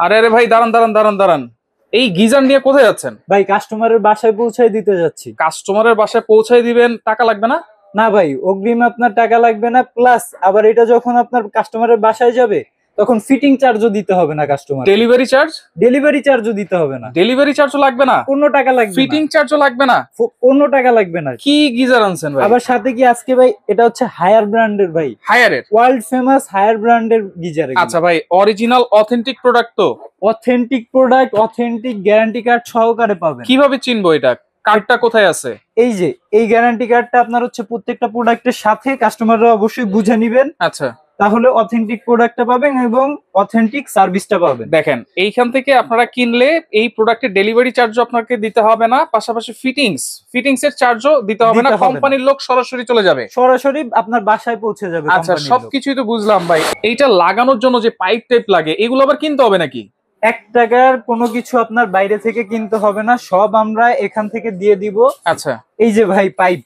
আরে আরে ভাই, দাঁড়ান দাঁড়ান দাঁড়ান দাঁড়ান, এই গিজার নিয়ে কোথায় যাচ্ছেন? ভাই কাস্টমারের বাসায় পৌঁছায় দিতে যাচ্ছি। কাস্টমারের বাসায় পৌঁছায় দিবেন, টাকা লাগবে না? না ভাই, অগ্রিম আপনার টাকা লাগবে না, প্লাস আবার এটা যখন আপনার কাস্টমারের বাসায় যাবে তখন ফিটিং চার্জও দিতে হবে না কাস্টমার। Delivery charge? ডেলিভারি চার্জও দিতে হবে না। ডেলিভারি চার্জও লাগবে না? কোনো টাকা লাগবে না। ফিটিং চার্জও লাগবে না? কোনো টাকা লাগবে না। কি গিজার আনছেন ভাই? আবার সাথে কি আজকে ভাই এটা হচ্ছে হায়ার ব্র্যান্ডের ভাই, হায়ারের? ওয়ার্ল্ড ফেমাস হায়ার ব্র্যান্ডের গিজার। আচ্ছা ভাই, অরিজিনাল অথেন্টিক প্রোডাক্ট তো? Authentic product, authentic guarantee card সহকারে পাবেন। কিভাবে চিনবো এটা? কার্ডটা কোথায় আছে? এই যে এই গ্যারান্টি কার্ডটা আপনার হচ্ছে প্রত্যেকটা প্রোডাক্টের সাথে কাস্টমাররা অবশ্যই বুঝে নিবেন, আচ্ছা, তাহলে অথেন্টিক প্রোডাক্টটা পাবেন এবং অথেন্টিক সার্ভিসটা পাবেন। দেখেন এইখান থেকে আপনারা কিনলে এই প্রোডাক্টের ডেলিভারি চার্জও আপনাকে দিতে হবে না, পাশাপাশি ফিটিংস এর চার্জও দিতে হবে না, দিতে হবে না। কোম্পানির লোক সরাসরি চলে যাবে। সরাসরি আপনার বাসায় পৌঁছে যাবে আচ্ছা, কোম্পানির লোক। সবকিছুই তো বুঝলাম ভাই, এইটা লাগানোর জন্য যে পাইপ টাইপ লাগে এগুলো আবার কিনতে হবে নাকি? 1 টাকার কোনো কিছু আপনার বাইরে থেকে কিনতে হবে না, সব আমরা এখান থেকে দিয়ে দিব। আচ্ছা, এই যে ভাই পাইপ,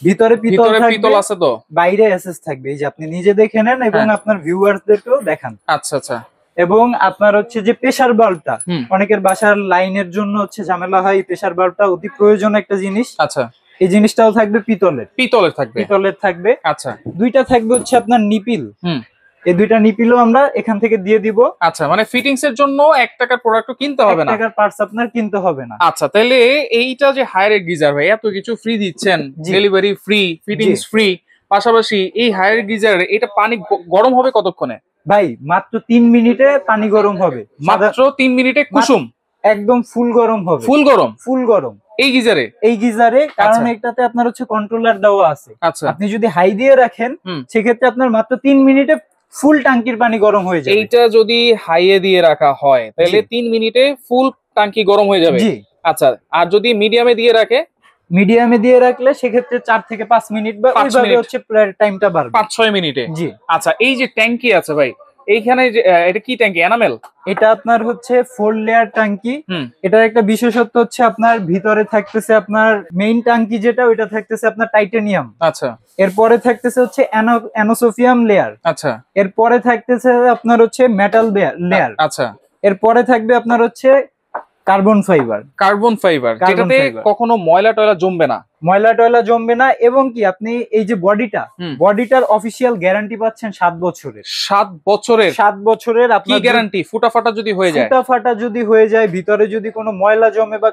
ভিতরে পিতল ভিতরে থাকবে, পিতল আছে তো? বাইরে এসএস থাকবে। এই যে আপনি নিজে দেখে নেন এবং হ্যাঁ। আপনার ভিউয়ারদেরকেও দেখান। আচ্ছা আচ্ছা। এবং আপনার হচ্ছে যে প্রেসার বাল্বটা, হুম। অনেকের বাসার লাইনের জন্য হচ্ছে ঝামেলা হয়, প্রেসার বাল্বটা অতি প্রয়োজন একটা জিনিস। আচ্ছা, এই জিনিসটাও থাকবে পিতলের। পিতলের থাকবে? পিতলের থাকবে। আচ্ছা। দুইটা থাকবে হচ্ছে আপনার নিপিল। হুম। এই দুইটা নিপিলও আমরা এখান থেকে দিয়ে দিব। আচ্ছা, মানে ফিটিংস এর জন্য 1 টাকার প্রোডাক্টও কিনতে হবে 1 না? টাকার পার্টস আপনার কিনতে হবে না। আচ্ছা, তাহলে এইটা যে হায়ারের গিজার ভাই এত কিছু ফ্রি দিচ্ছেন, জি। ডেলিভারি ফ্রি, ফিটিংস জি। ফ্রি, পাশাপাশি এই হায়ারের গিজার এটা পানি গরম হবে কতক্ষণে? ভাই মাত্র 3 মিনিটে পানি গরম হবে। মাত্র 3 মিনিটে কুসুম? একদম ফুল গরম হবে। ফুল গরম? ফুল গরম এই গিজারে? এই গিজারে, কারণ আচ্ছা। এটাতে আপনার হচ্ছে কন্ট্রোলার দেওয়া আছে। আচ্ছা। আপনি যদি হাই দিয়ে রাখেন হুম। সেক্ষেত্রে আপনার মাত্র 3 মিনিটে ফুল ট্যাঙ্কির পানি গরম হয়ে যাবে। এইটা যদি হাইয়ে দিয়ে রাখা হয় তাহলে জি। 3 মিনিটে ফুল ট্যাঙ্কি গরম হয়ে যাবে? জি। আচ্ছা, আর যদি মিডিয়ামে দিয়ে রাখে? মিডিয়ামে দিয়ে রাখলে সেক্ষেত্রে 4 থেকে 5 মিনিট বা 5 ওইভাবে মিনিট। হচ্ছে টাইমটা বাড়বে। 5-6 মিনিটে? জি। আচ্ছা, এই যে ট্যাঙ্কি আছে ভাই, এইখানে যে এটা কি ট্যাঙ্কি, এনামেল? এটা আপনার হচ্ছে 4 লেয়ার ট্যাঙ্কি। হুম। এটার একটা বিশেষত্ব হচ্ছে আপনার ভিতরে থাকতেছে আপনার মেইন ট্যাঙ্কি যেটা, ওইটা থাকতেছে আপনার টাইটানিয়াম। আচ্ছা এরপরে থাকতেছে হচ্ছে অ্যানোসোফিয়াম লেয়ার। আচ্ছা এরপরে থাকতেছে আপনার হচ্ছে মেটাল লেয়ার। আচ্ছা। এরপরে থাকবে আপনার হচ্ছে carbon fibre. Carbon fibre, carbon যেটাতে ফাইবার। কখনো ময়লা টয়লা জমবে না? ময়লা টয়লা জমবে না, এবং কি আপনি এই যে হুম। বডিটার অফিসিয়াল গ্যারান্টি পাচ্ছেন 7 বছরের। 7 বছরের? 7 বছরের কি আপনার গ্যারান্টি? ফুটা ফাটা যদি হয়ে যায়? ফুটা ফাটা যদি হয়ে যায়, ভিতরে যদি কোনো ময়লা জমে বা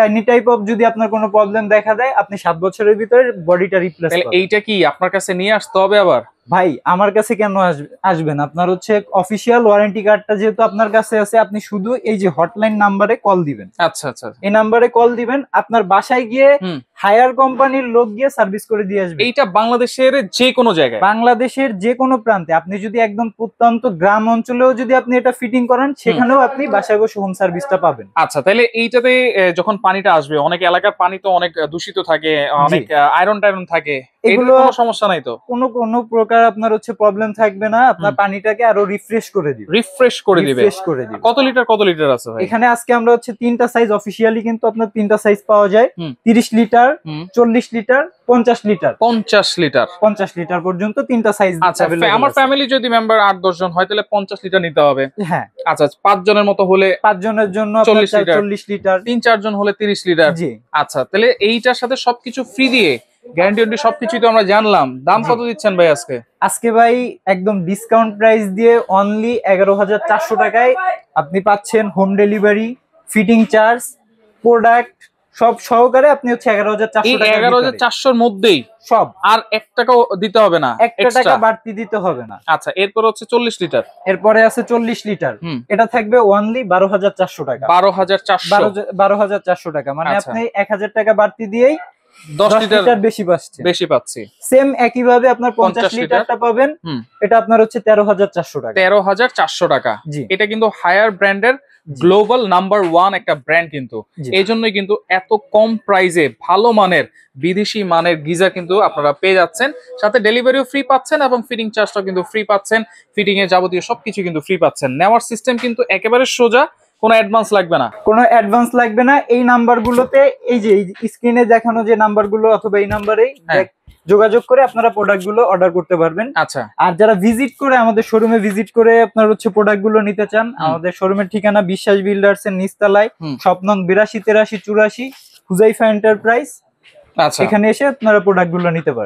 এনি টাইপ অফ যদি আপনার কোনো প্রবলেম দেখা দেয়, আপনি 7 বছরের ভিতরে বডিটা রিপ্লেস তাহলে করবেন। এইটা কি আপনার কাছে নিয়ে আসতে হবে আবার? ভাই আমার কাছে কেন আসবেন? আপনার হচ্ছে অফিসিয়াল ওয়ারেন্টি কার্ডটা যেহেতু আপনার কাছে আছে, আপনি শুধু এই যে হটলাইন নাম্বারে কল দিবেন। আচ্ছা আচ্ছা। এই নাম্বারে কল দিবেন, আপনার বাসায় গিয়ে হুম। হায়ার কোম্পানির লোক গিয়ে সার্ভিস করে দিয়ে আসবে। এইটা বাংলাদেশের যে কোনো জায়গায়? বাংলাদেশের যে কোনো প্রান্তে, আপনি যদি একদম প্রত্যন্ত গ্রাম অঞ্চলেও যদি আপনি এটা ফিটিং করেন, সেখানেও আপনি বাসায় বসে হোম সার্ভিসটা পাবেন। আচ্ছা, তাহলে এইটাতে যখন পানিটা আসবে, অনেক এলাকার পানি তো অনেক দূষিত থাকে, অনেক আয়রন টাইরন থাকে, এগুলো এগুলো কোনো সমস্যা নাই তো? কোনো প্রকার আপনার হচ্ছে প্রবলেম থাকবে না। আপনার পানিটাকে আরো রিফ্রেশ করে দিবে। রিফ্রেশ করে দিবে? রিফ্রেশ করে দিবে। কত লিটার আছে ভাই এখানে আজকে আমরা হচ্ছে 3টা সাইজ, অফিসিয়ালি কিন্তু আপনার 3টা সাইজ পাওয়া যায়। হুম। 30 লিটার, হুম। 40 লিটার, 50 লিটার। 50 লিটার? 50 লিটার পর্যন্ত 3টা সাইজ। আচ্ছা, আমার ফ্যামিলি যদি মেম্বার 8-10 জন হয় তাহলে 50 লিটার নিতে হবে? হ্যাঁ। আচ্ছা, 5 জনের মতো হলে? 5 জনের জন্য 40 লিটার। 40 লিটার। 3-4 জন হলে 30 লিটার? জি। আচ্ছা, তাহলে এইটার সাথে সবকিছু ফ্রি দিয়ে গ্যারান্টি সবকিছু তো আমরা জানলাম, দাম কত দিচ্ছেন ভাই আজকে? আজকে ভাই একদম ডিসকাউন্ট প্রাইস দিয়ে অনলি 11,400 টাকায় আপনি পাচ্ছেন home delivery, fitting charge, product সব সহকারে আপনি হচ্ছে 11,400 এই টাকা। 11,400-র মধ্যেই সব, আর 1 টাকাও দিতে হবে না? 1 টাকা বাড়তি দিতে হবে না। আচ্ছা, এরপর হচ্ছে 40 লিটার। এরপরে আছে 40 লিটার। হুম। এটা থাকবে অনলি 12,400 টাকা। 12,400? 12,400 টাকা, মানে আচ্ছা। আপনি 1,000 টাকা বাড়তি দিয়েই 10 10 লিটার লিটার বেশি পাচ্ছি। সেম একইভাবে আপনার 50 লিটার। লিটারটা পাবেন। হুম। এটা আপনার হচ্ছে 13,400 টাকা। 13,400 টাকা? জি। এটা কিন্তু হায়ার ব্র্যান্ডের গ্লোবাল নাম্বার 1 একটা ব্র্যান্ড, কিন্তু জি। এই জন্যই কিন্তু এত কম প্রাইসে ভালো মানের বিদেশি মানের গিজার কিন্তু আপনারা পেয়ে যাচ্ছেন, সাথে ডেলিভারিও ফ্রি পাচ্ছেন এবং ফিটিং চার্জটাও কিন্তু ফ্রি পাচ্ছেন, ফিটিং এর যাবতীয় সবকিছু কিন্তু ফ্রি পাচ্ছেন। নেওয়ার সিস্টেম কিন্তু একেবারে সোজা, কোনো অ্যাডভান্স লাগবে না? কোনো অ্যাডভান্স লাগবে না। এই নাম্বারগুলোতে এই যে স্ক্রিনে দেখানো যে নাম্বারগুলো অথবা এই নাম্বারেই হ্যাঁ। যোগাযোগ করে আপনারা প্রোডাক্টগুলো অর্ডার করতে পারবেন। আচ্ছা, আর যারা ভিজিট করে আমাদের শোরুমে ভিজিট করে আপনার হচ্ছে প্রোডাক্টগুলো নিতে চান, আমাদের শোরুমের ঠিকানা বিশ্বাস বিল্ডার্স এর নিচতলায়, শপ নং 82 83 84, হুজাইফা এন্টারপ্রাইজ। আচ্ছা। এখানে এসে আপনারা প্রোডাক্টগুলো নিতে পারেন।